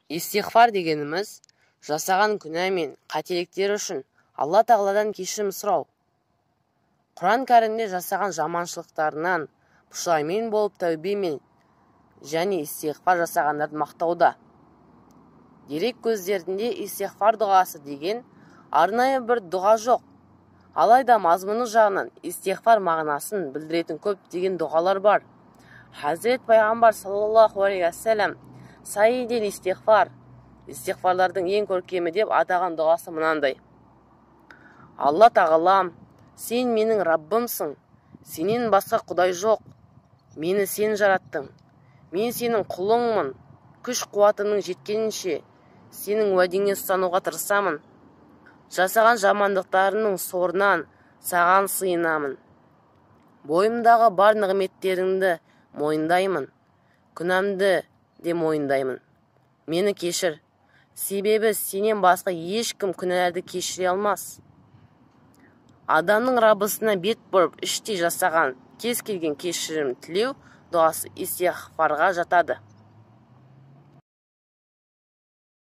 Истиғфар дегеніміз жасаған күнә мен қателіктер үшін Алла тағаладан кешірім сұрау. Құран кәрімде жасаған жаманшылықтарынан пұшайман болып тәубемен және истиғфар жасағандарды мақтауда. Дерек көздерінде истиғфар дұғасы деген арнайы бір дұға жоқ. Алайда мазмұны жағынан истиғфар мағынасын білдіретін көптеген дұғалар бар. Хазірет пайғамбар саллаллаху алейхи вассалам сайидел истиғфар, истиғфарлардың ең көркемі деп атаған дұғасы мынандай: Алла тағалам, сен менің Раббымсың, сенен басқа құдай жоқ, мені сен жараттың, мен сенің құлыңмын, күш-қуатымның жеткенінше сенің уәдеңе ұстануға тырысамын, жасаған жамандықтарының сорынан саған сыйынамын, бойымдағы бар нығметтеріңді мойындаймын, күнәмді де мойындаймын, мені кешір, себебі сенен басқа ешкім күнәларды кешіре алмас. Адамның Раббысына бет бұрып іштей жасаған кез келген кешірім тілеу дұғасы истиғфарға жатады.